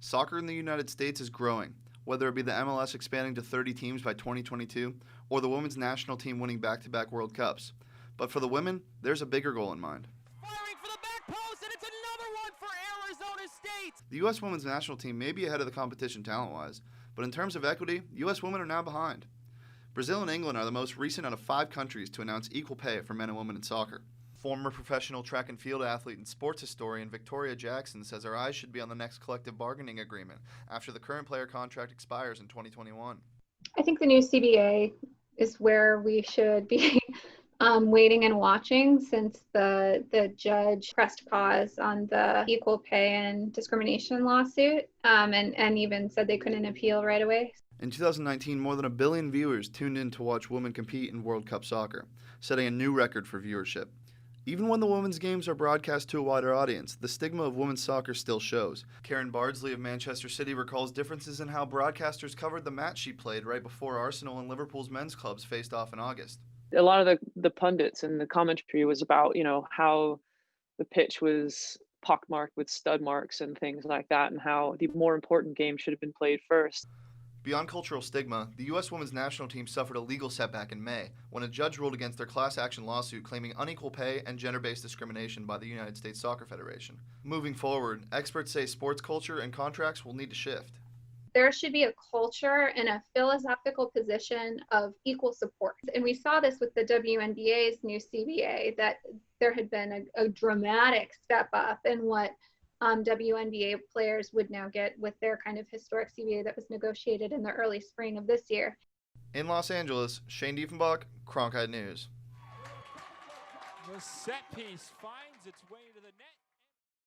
Soccer in the United States is growing, whether it be the MLS expanding to 30 teams by 2022 or the women's national team winning back-to-back World Cups. But for the women, there's a bigger goal in mind. Firing for the back post, and it's another one for Arizona State! The U.S. women's national team may be ahead of the competition talent-wise, but in terms of equity, U.S. women are now behind. Brazil and England are the most recent out of 5 countries to announce equal pay for men and women in soccer. Former professional track and field athlete and sports historian Victoria Jackson says our eyes should be on the next collective bargaining agreement after the current player contract expires in 2021. I think the new CBA is where we should be waiting and watching, since the judge pressed pause on the equal pay and discrimination lawsuit and even said they couldn't appeal right away. In 2019, more than 1 billion viewers tuned in to watch women compete in World Cup soccer, setting a new record for viewership. Even when the women's games are broadcast to a wider audience, the stigma of women's soccer still shows. Karen Bardsley of Manchester City recalls differences in how broadcasters covered the match she played right before Arsenal and Liverpool's men's clubs faced off in August. A lot of the pundits and the commentary was about, how the pitch was pockmarked with stud marks and things like that, and how the more important game should have been played first. Beyond cultural stigma, the U.S. women's national team suffered a legal setback in May when a judge ruled against their class action lawsuit claiming unequal pay and gender-based discrimination by the United States Soccer Federation. Moving forward, experts say sports culture and contracts will need to shift. There should be a culture and a philosophical position of equal support. And we saw this with the WNBA's new CBA, that there had been a dramatic step up in what WNBA players would now get with their kind of historic CBA that was negotiated in the early spring of this year. In Los Angeles, Shane Diefenbach, Cronkite News. The set piece finds its way to the net.